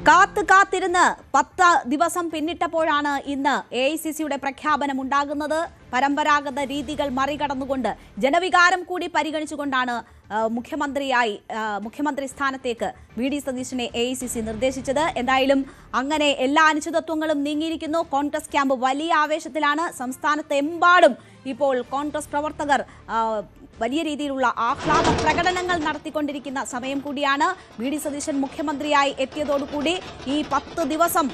കാത്തിരുന്ന് 10 ദിവസം പിന്നിട്ടപ്പോഴാണ് ഇന്ന് AICCയുടെ പ്രഖ്യാപനം ഉണ്ടാകുന്നത്. പരമ്പരാഗത രീതികൾ മറികടന്നുകൊണ്ട് ജനവികാരം കൂടി പരിഗണിച്ചുകൊണ്ടാണ് മുഖ്യമന്ത്രി സ്ഥാനത്തേക്ക് VD സതീശനെ AICC നിർദ്ദേശിച്ചത്. എന്തായാലും അങ്ങനെ എല്ലാ അനിശ്ചിതത്വങ്ങളും നീങ്ങിയിരിക്കുന്നു. കോൺഗ്രസ് ക്യാമ്പ് വലിയ ആവേശത്തിലാണ്. സംസ്ഥാനത്തെമ്പാടും ഇപ്പോൾ കോൺഗ്രസ് പ്രവർത്തകർ വലിയ രീതിയിലുള്ള ആഹ്ലാദ പ്രകടനങ്ങൾ നടത്തിക്കൊണ്ടിരിക്കുന്ന സമയം കൂടിയാണ്. VD സതീശൻ മുഖ്യമന്ത്രിയായി എത്തിയതോടുകൂടി ഈ 10 ദിവസം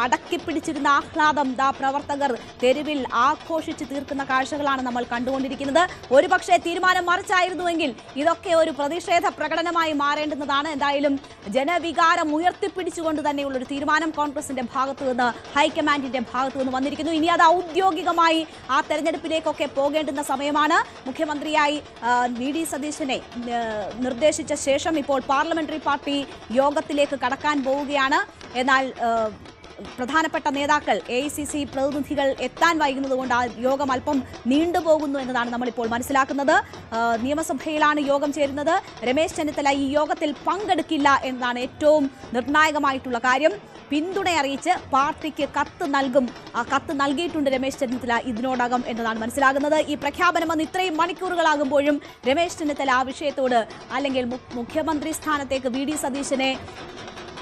അടക്കിപ്പിടിച്ചിരുന്ന ആഹ്ലാദം പ്രവർത്തകർ തെരുവിൽ ആഘോഷിച്ച് തീർക്കുന്ന കാഴ്ചകളാണ് നമ്മൾ കണ്ടുകൊണ്ടിരിക്കുന്നത്. ഒരുപക്ഷെ തീരുമാനം മറിച്ചായിരുന്നുവെങ്കിൽ ഇതൊക്കെ ഒരു പ്രതിഷേധ പ്രകടനമായി മാറേണ്ടുന്നതാണ്. എന്തായാലും ജനവികാരം ഉയർത്തിപ്പിടിച്ചുകൊണ്ട് തന്നെയുള്ള ഒരു തീരുമാനം കോൺഗ്രസിന്റെ ഭാഗത്തു നിന്ന്, ഹൈക്കമാൻഡിന്റെ ഭാഗത്തു നിന്ന് വന്നിരിക്കുന്നു. ഇനി അത് ഔദ്യോഗികമായി ആ തെരഞ്ഞെടുപ്പിലേക്കൊക്കെ പോകേണ്ടുന്ന സമയമാണ്. മുഖ്യമന്ത്രിയായി VD സതീശനെ നിർദ്ദേശിച്ച ശേഷം ഇപ്പോൾ പാർലമെന്ററി പാർട്ടി യോഗത്തിലേക്ക് കടക്കാൻ പോവുകയാണ്. എന്നാൽ പ്രധാനപ്പെട്ട നേതാക്കൾ AICC പ്രതിനിധികൾ എത്താൻ വൈകുന്നതുകൊണ്ട് ആ യോഗം അല്പം നീണ്ടുപോകുന്നു എന്നതാണ് നമ്മളിപ്പോൾ മനസ്സിലാക്കുന്നത്. നിയമസഭയിലാണ് യോഗം ചേരുന്നത്. രമേശ് ചെന്നിത്തല ഈ യോഗത്തിൽ പങ്കെടുക്കില്ല എന്നതാണ് ഏറ്റവും നിർണായകമായിട്ടുള്ള കാര്യം. പിന്തുണ അറിയിച്ച് പാർട്ടിക്ക് കത്ത് നൽകും. ആ കത്ത് നൽകിയിട്ടുണ്ട് രമേശ് ചെന്നിത്തല ഇതിനോടകം എന്നതാണ് മനസ്സിലാകുന്നത്. ഈ പ്രഖ്യാപനം വന്ന് ഇത്രയും മണിക്കൂറുകളാകുമ്പോഴും രമേശ് ചെന്നിത്തല ആ വിഷയത്തോട്, അല്ലെങ്കിൽ മുഖ്യമന്ത്രി സ്ഥാനത്തേക്ക് VD സതീശനെ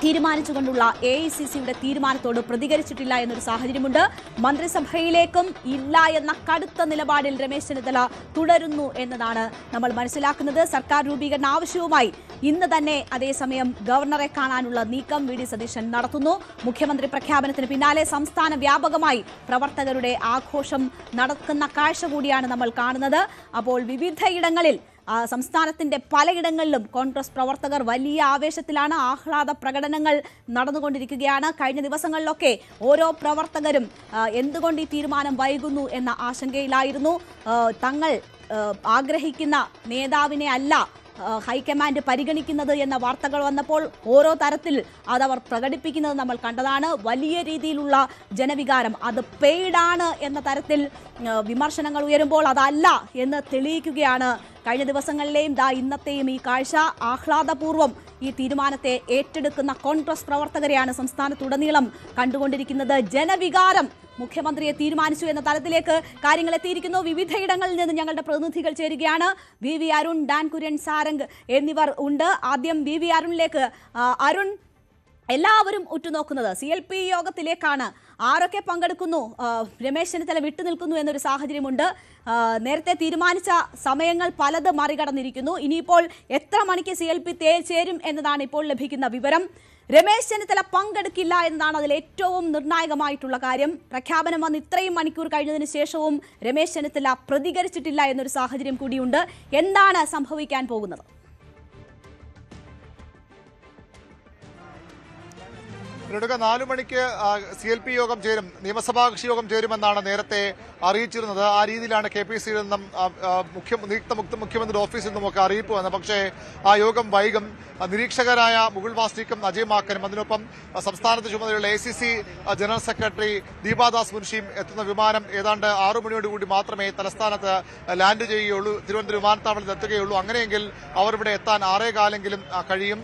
തീരുമാനിച്ചുകൊണ്ടുള്ള AICCയുടെ തീരുമാനത്തോട് പ്രതികരിച്ചിട്ടില്ല എന്നൊരു സാഹചര്യമുണ്ട്. മന്ത്രിസഭയിലേക്കും ഇല്ല എന്ന കടുത്ത നിലപാടിൽ രമേശ് ചെന്നിത്തല തുടരുന്നു എന്നതാണ് നമ്മൾ മനസ്സിലാക്കുന്നത്. സർക്കാർ രൂപീകരണ ആവശ്യവുമായി ഇന്ന് തന്നെ അതേസമയം ഗവർണറെ കാണാനുള്ള നീക്കം VD സതീശൻ നടത്തുന്നു. മുഖ്യമന്ത്രി പ്രഖ്യാപനത്തിന് പിന്നാലെ സംസ്ഥാന വ്യാപകമായി പ്രവർത്തകരുടെ ആഘോഷം നടക്കുന്ന കാഴ്ച കൂടിയാണ് നമ്മൾ കാണുന്നത്. അപ്പോൾ വിവിധയിടങ്ങളിൽ സംസ്ഥാനത്തിന്റെ പലയിടങ്ങളിലും കോൺഗ്രസ് പ്രവർത്തകർ വലിയ ആവേശത്തിലാണ്. ആഹ്ലാദ പ്രകടനങ്ങൾ നടന്നുകൊണ്ടിരിക്കുകയാണ്. കഴിഞ്ഞ ദിവസങ്ങളിലൊക്കെ ഓരോ പ്രവർത്തകരും എന്തുകൊണ്ട് ഈ തീരുമാനം വൈകുന്നു എന്ന ആശങ്കയിലായിരുന്നു. തങ്ങൾ ആഗ്രഹിക്കുന്ന നേതാവിനെ അല്ല ഹൈക്കമാൻഡ് പരിഗണിക്കുന്നത് എന്ന വാർത്തകൾ വന്നപ്പോൾ ഓരോ തരത്തിൽ അതവർ പ്രകടിപ്പിക്കുന്നത് നമ്മൾ കണ്ടതാണ്. വലിയ രീതിയിലുള്ള ജനവികാരം, അത് പെയ്ഡാണ് എന്ന തരത്തിൽ വിമർശനങ്ങൾ ഉയരുമ്പോൾ അതല്ല എന്ന് തെളിയിക്കുകയാണ് കഴിഞ്ഞ ദിവസങ്ങളിലെയും ഇന്നത്തെയും ഈ കാഴ്ച. ആഹ്ലാദപൂർവ്വം ഈ തീരുമാനത്തെ ഏറ്റെടുക്കുന്ന കോൺഗ്രസ് പ്രവർത്തകരെയാണ് സംസ്ഥാനത്തുടനീളം കണ്ടുകൊണ്ടിരിക്കുന്നത്. ജനവികാരം മുഖ്യമന്ത്രിയെ തീരുമാനിച്ചു എന്ന തലത്തിലേക്ക് കാര്യങ്ങൾ എത്തിയിരിക്കുന്നു. വിവിധയിടങ്ങളിൽ നിന്ന് ഞങ്ങളുടെ പ്രതിനിധികൾ ചേരുകയാണ്. VV അരുൺ, ഡാൻ കുര്യൻ, സാരംഗ് എന്നിവർ ഉണ്ട്. ആദ്യം VV അരുണിലേക്ക്. അരുൺ, എല്ലാവരും ഉറ്റുനോക്കുന്നത് CLP യോഗത്തിലേക്കാണ്. ആരൊക്കെ പങ്കെടുക്കുന്നു? രമേശ് ചെന്നിത്തല വിട്ടുനിൽക്കുന്നു എന്നൊരു സാഹചര്യമുണ്ട്. നേരത്തെ തീരുമാനിച്ച സമയങ്ങൾ പലത് മറികടന്നിരിക്കുന്നു. ഇനിയിപ്പോൾ എത്ര മണിക്ക് CLP ചേരും എന്നതാണ് ഇപ്പോൾ ലഭിക്കുന്ന വിവരം. രമേശ് ചെന്നിത്തല പങ്കെടുക്കില്ല എന്നതാണ് അതിൽ ഏറ്റവും നിർണായകമായിട്ടുള്ള കാര്യം. പ്രഖ്യാപനം വന്ന് ഇത്രയും മണിക്കൂർ കഴിഞ്ഞതിന് ശേഷവും രമേശ് ചെന്നിത്തല പ്രതികരിച്ചിട്ടില്ല എന്നൊരു സാഹചര്യം കൂടിയുണ്ട്. എന്താണ് സംഭവിക്കാൻ പോകുന്നത്? പിന്നീട് 4 മണിക്ക് CLP യോഗം ചേരും, നിയമസഭാ കക്ഷി യോഗം ചേരുമെന്നാണ് നേരത്തെ അറിയിച്ചിരുന്നത്. ആ രീതിയിലാണ് KPCയിൽ നിന്നും മുഖ്യമന്ത്രി ഓഫീസിൽ നിന്നുമൊക്കെ അറിയിപ്പ് വന്നത്. പക്ഷേ ആ യോഗം വൈകും. നിരീക്ഷകരായ മുകുൾ വാസ്നിക്കും അജയ് മാക്കനും അതിനൊപ്പം സംസ്ഥാനത്ത് ചുമതലയുള്ള AICC ജനറൽ സെക്രട്ടറി ദീപാദാസ് മുൻഷിയും എത്തുന്ന വിമാനം ഏതാണ്ട് 6 മണിയോടുകൂടി മാത്രമേ തലസ്ഥാനത്ത് ലാൻഡ് ചെയ്യുകയുള്ളൂ, തിരുവനന്തപുരം വിമാനത്താവളത്തിൽ എത്തുകയുള്ളൂ. അങ്ങനെയെങ്കിൽ അവർ ഇവിടെ എത്താൻ 6:15 കഴിയും.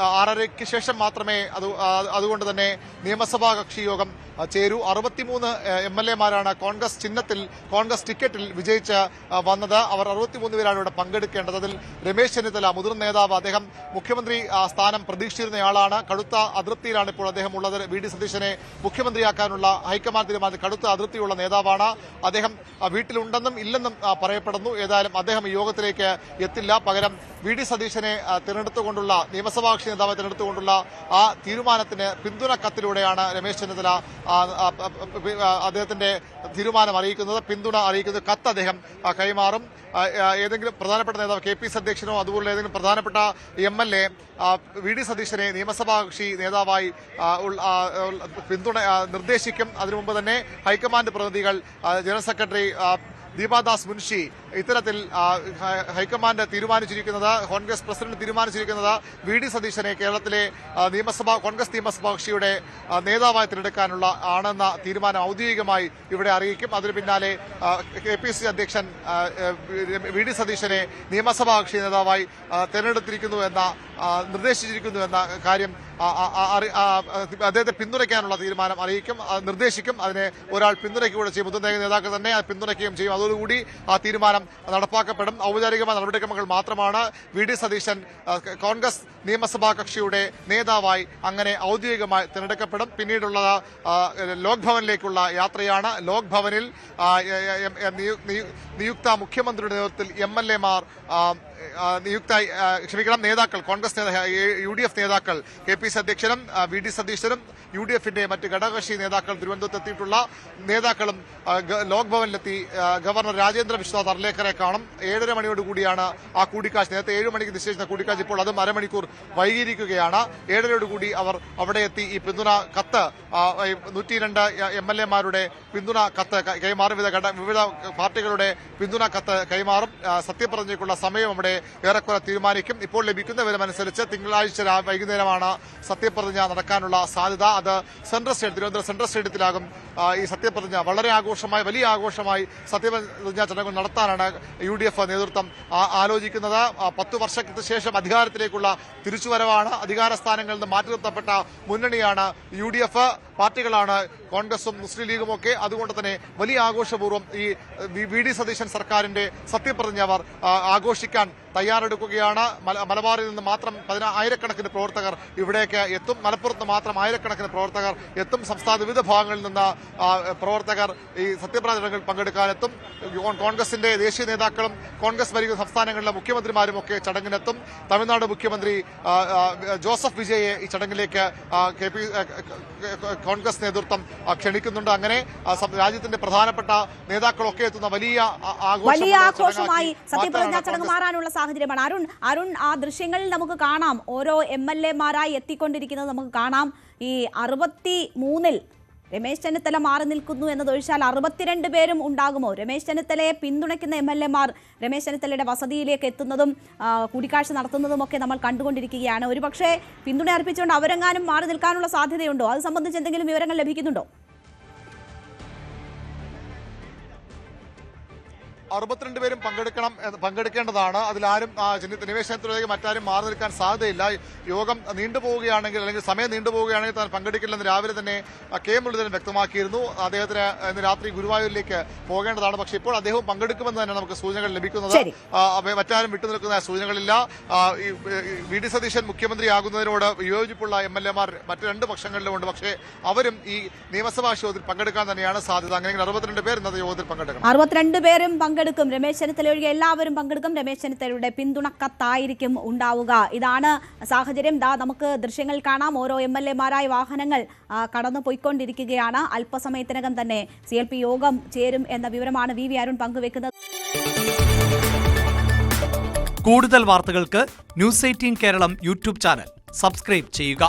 6:30 ശേഷം മാത്രമേ അതുകൊണ്ട് തന്നെ നിയമസഭാ കക്ഷി യോഗം ചേരൂ. 63 MLA-മാരാണ് കോൺഗ്രസ് ചിഹ്നത്തിൽ, കോൺഗ്രസ് ടിക്കറ്റിൽ വിജയിച്ച് വന്നത്. അവർ 63 പേരാണ് ഇവിടെ പങ്കെടുക്കേണ്ടത്. അതിൽ രമേശ് ചെന്നിത്തല, മുതിർന്ന നേതാവ്, അദ്ദേഹം മുഖ്യമന്ത്രി സ്ഥാനം പ്രതീക്ഷിച്ചിരുന്നയാളാണ്. കടുത്ത അതൃപ്തിയിലാണ് ഇപ്പോൾ അദ്ദേഹം ഉള്ളത്. VD സതീശനെ മുഖ്യമന്ത്രിയാക്കാനുള്ള ഹൈക്കമാൻഡ് തീരുമാനത്തിൽ കടുത്ത അതൃപ്തിയുള്ള നേതാവാണ് അദ്ദേഹം. വീട്ടിലുണ്ടെന്നും ഇല്ലെന്നും പറയപ്പെടുന്നു. ഏതായാലും അദ്ദേഹം ഈ യോഗത്തിലേക്ക് എത്തില്ല. പകരം VD സതീശനെ തിരഞ്ഞെടുത്തുകൊണ്ടുള്ള, നിയമസഭാ കക്ഷി നേതാവ് തിരഞ്ഞെടുത്തുകൊണ്ടുള്ള ആ തീരുമാനത്തിന് പിന്തുണ കത്തിലൂടെയാണ് രമേശ് ചെന്നിത്തല അദ്ദേഹത്തിന്റെ തീരുമാനം അറിയിക്കുന്നത്, പിന്തുണ അറിയിക്കുന്നത്. കത്ത് അദ്ദേഹം കൈമാറും. ഏതെങ്കിലും പ്രധാനപ്പെട്ട നേതാവ്, KPC അധ്യക്ഷനോ അതുപോലെ ഏതെങ്കിലും പ്രധാനപ്പെട്ട MLA VD സതീശനെ നിയമസഭാ കക്ഷി നേതാവായി പിന്തുണ നിർദ്ദേശിക്കും. അതിനു മുമ്പ് തന്നെ ഹൈക്കമാൻഡ് പ്രതിനിധികൾ, ജനറൽ സെക്രട്ടറി ദീപാദാസ് മുൻഷി ഇത്തരത്തിൽ ഹൈക്കമാൻഡ് തീരുമാനിച്ചിരിക്കുന്നത്, കോൺഗ്രസ് പ്രസിഡന്റ് തീരുമാനിച്ചിരിക്കുന്നത് വി ഡി സതീശനെ കേരളത്തിലെ കോൺഗ്രസ് നിയമസഭാ കക്ഷിയുടെ നേതാവായി തിരഞ്ഞെടുക്കാനുള്ള ആണെന്ന തീരുമാനം ഔദ്യോഗികമായി ഇവിടെ അറിയിക്കും. അതിന് പിന്നാലെ KPCC അധ്യക്ഷൻ വി ഡി സതീശനെ നിയമസഭാ കക്ഷി നേതാവായി നിർദ്ദേശിച്ചിരിക്കുന്നു എന്ന കാര്യം അദ്ദേഹത്തെ പിന്തുണയ്ക്കാനുള്ള തീരുമാനം നിർദ്ദേശിക്കും. അതിനെ ഒരാൾ പിന്തുണയ്ക്കുകയും ചെയ്യും. മുതിർന്ന നേതാക്കൾ തന്നെ പിന്തുണയ്ക്കുകയും ചെയ്യും. അതോടുകൂടി ആ തീരുമാനം നടപ്പാക്കപ്പെടും. ഔപചാരികമായ നടപടിക്രമങ്ങൾ മാത്രമാണ്. വി ഡി സതീശൻ കോൺഗ്രസ് നിയമസഭാ കക്ഷിയുടെ നേതാവായി അങ്ങനെ ഔദ്യോഗികമായി തിരഞ്ഞെടുക്കപ്പെടും. പിന്നീടുള്ളത് ലോക് ഭവനിലേക്കുള്ള യാത്രയാണ്. ലോക് ഭവനിൽ നിയുക്ത മുഖ്യമന്ത്രിയുടെ നേതൃത്വത്തിൽ MLA-മാർ നേതാക്കൾ, കോൺഗ്രസ് UDF നേതാക്കൾ, KPCC അധ്യക്ഷനും വി ഡി സതീശനും UDF-ന്റെ മറ്റ് ഘടകകക്ഷി നേതാക്കൾ തിരുവനന്തപുരത്ത് എത്തിയിട്ടുള്ള നേതാക്കളും ലോക് ഭവനിലെത്തി ഗവർണർ രാജേന്ദ്ര വിശ്വനാഥ് അർലേക്കറെ കാണും. 7:30 മണിയോടുകൂടിയാണ് ആ കൂടിക്കാഴ്ച. നേരത്തെ 7 മണിക്ക് നിശ്ചയിച്ച കൂടിക്കാഴ്ച ഇപ്പോൾ അതും അരമണിക്കൂർ വൈകിയിരിക്കുകയാണ്. 7:30 അവർ അവിടെ എത്തി ഈ പിന്തുണ കത്ത് 102 MLA-മാരുടെ പിന്തുണ കത്ത് കൈമാറും. വിവിധ പാർട്ടികളുടെ പിന്തുണ കത്ത് കൈമാറും. സത്യപ്രതിജ്ഞയ്ക്കുള്ള സമയം അവിടെ ഏറെക്കുറെ തീരുമാനിക്കും. ഇപ്പോൾ ലഭിക്കുന്ന വിവരമനുസരിച്ച് തിങ്കളാഴ്ച വൈകുന്നേരമാണ് സത്യപ്രതിജ്ഞ നടക്കാനുള്ള സാധ്യത. അത് തിരുവനന്തപുരം സെൻട്രൽ സ്റ്റേഡിയത്തിലാകും ഈ സത്യപ്രതിജ്ഞ. വലിയ ആഘോഷമായി സത്യപ്രതിജ്ഞാ ചടങ്ങുകൾ നടത്താനാണ് UDF നേതൃത്വം ആലോചിക്കുന്നത്. 10 വർഷത്തിന് ശേഷം അധികാരത്തിലേക്കുള്ള തിരിച്ചുവരവാണ്. അധികാര സ്ഥാനങ്ങളിൽ നിന്ന് മാറ്റി നിർത്തപ്പെട്ട മുന്നണിയാണ് UDF. പാർട്ടികളാണ് കോൺഗ്രസും മുസ്ലിം ലീഗും ഒക്കെ. അതുകൊണ്ട് തന്നെ വലിയ ആഘോഷപൂർവ്വം ഈ വി ഡി സതീശൻ സർക്കാരിന്റെ സത്യപ്രതിജ്ഞ അവർ ആഘോഷിക്കാൻ തയ്യാറെടുക്കുകയാണ്. മലബാറിൽ നിന്ന് മാത്രം ആയിരക്കണക്കിന് പ്രവർത്തകർ ഇവിടേക്ക് എത്തും. മലപ്പുറത്ത് മാത്രം ആയിരക്കണക്കിന് പ്രവർത്തകർ എത്തും. സംസ്ഥാന വിവിധ ഭാഗങ്ങളിൽ നിന്ന് പ്രവർത്തകർ ഈ സത്യപ്രതിജ്ഞയിൽ പങ്കെടുക്കാനെത്തും. കോൺഗ്രസിന്റെ ദേശീയ നേതാക്കളും കോൺഗ്രസ് ഭരിക്കുന്ന സംസ്ഥാനങ്ങളിലെ മുഖ്യമന്ത്രിമാരും ഒക്കെ ചടങ്ങിനെത്തും. തമിഴ്നാട് മുഖ്യമന്ത്രി ജോസഫ് വിജയെ ഈ ചടങ്ങിലേക്ക് കോൺഗ്രസ് നേതൃത്വം ക്ഷണിക്കുന്നുണ്ട്. അങ്ങനെ രാജ്യത്തിന്റെ പ്രധാനപ്പെട്ട നേതാക്കളൊക്കെ എത്തുന്ന വലിയ ആഘോഷമായി സത്യപ്രതിജ്ഞാ ചടങ്ങ് മാറാനുള്ള സാഹചര്യമാണ്. അരുൺ, ആ ദൃശ്യങ്ങളിൽ നമുക്ക് കാണാം ഓരോ MLA-മാരായി എത്തിക്കൊണ്ടിരിക്കുന്നത് നമുക്ക് കാണാം. ഈ 63-ൽ രമേശ് ചെന്നിത്തല മാറി നിൽക്കുന്നു എന്നതൊഴിച്ചാൽ 62 പേരും ഉണ്ടാകുമോ? രമേശ് ചെന്നിത്തലയെ പിന്തുണയ്ക്കുന്ന MLA-മാർ രമേശ് ചെന്നിത്തലയുടെ വസതിയിലേക്ക് എത്തുന്നതും കൂടിക്കാഴ്ച നടത്തുന്നതും ഒക്കെ നമ്മൾ കണ്ടുകൊണ്ടിരിക്കുകയാണ്. ഒരുപക്ഷെ പിന്തുണ അർപ്പിച്ചുകൊണ്ട് അവരെങ്ങാനും മാറി നിൽക്കാനുള്ള സാധ്യതയുണ്ടോ? അത് സംബന്ധിച്ച് എന്തെങ്കിലും വിവരങ്ങൾ ലഭിക്കുന്നുണ്ടോ? 62 പേരും പങ്കെടുക്കേണ്ടതാണ്. അതിലാരും രമേശ് ചെന്നിത്തലയിലേക്ക് മറ്റാരും മാറി നിൽക്കാൻ സാധ്യതയില്ല. യോഗം നീണ്ടുപോവുകയാണെങ്കിൽ അല്ലെങ്കിൽ സമയം നീണ്ടുപോവുകയാണെങ്കിൽ താൻ പങ്കെടുക്കില്ലെന്ന് രാവിലെ തന്നെ K. മുരളീധരൻ വ്യക്തമാക്കിയിരുന്നു. അദ്ദേഹത്തിന് ഇന്ന് രാത്രി ഗുരുവായൂരിലേക്ക് പോകേണ്ടതാണ്. പക്ഷേ ഇപ്പോൾ അദ്ദേഹം പങ്കെടുക്കുമെന്ന് തന്നെ നമുക്ക് സൂചനകൾ ലഭിക്കുന്നത്. മറ്റാരും വിട്ടുനിൽക്കുന്ന സൂചനകളില്ല. വി ഡി സതീശൻ മുഖ്യമന്ത്രിയാകുന്നതിനോട് വിയോജിപ്പുള്ള MLA-മാർ മറ്റ് 2 പക്ഷങ്ങളിലുമുണ്ട്. പക്ഷേ അവരും ഈ നിയമസഭാ യോഗത്തിൽ പങ്കെടുക്കാൻ തന്നെയാണ് സാധ്യത. അങ്ങനെ 62 പേർ ഇന്നത്തെ യോഗത്തിൽ പങ്കെടുക്കണം. 62 പേരും പങ്കെടുക്കും. രമേശ് ചെന്നിത്തല ഒഴികെ എല്ലാവരും പങ്കെടുക്കും. രമേശ് ചെന്നിത്തലയുടെ പിന്തുണക്കത്തായിരിക്കും ഉണ്ടാവുക. ഇതാണ് സാഹചര്യം. നമുക്ക് ദൃശ്യങ്ങൾ കാണാം. ഓരോ MLA-മാരായ വാഹനങ്ങൾ കടന്നു പോയിക്കൊണ്ടിരിക്കുകയാണ്. അല്പസമയത്തിനകം തന്നെ CLP യോഗം ചേരും എന്ന വിവരമാണ് VV അരുൺ പങ്കുവെക്കുന്നത്. കൂടുതൽ വാർത്തകൾക്ക് News 18 കേരളം യൂട്യൂബ് ചാനൽ സബ്സ്ക്രൈബ് ചെയ്യുക.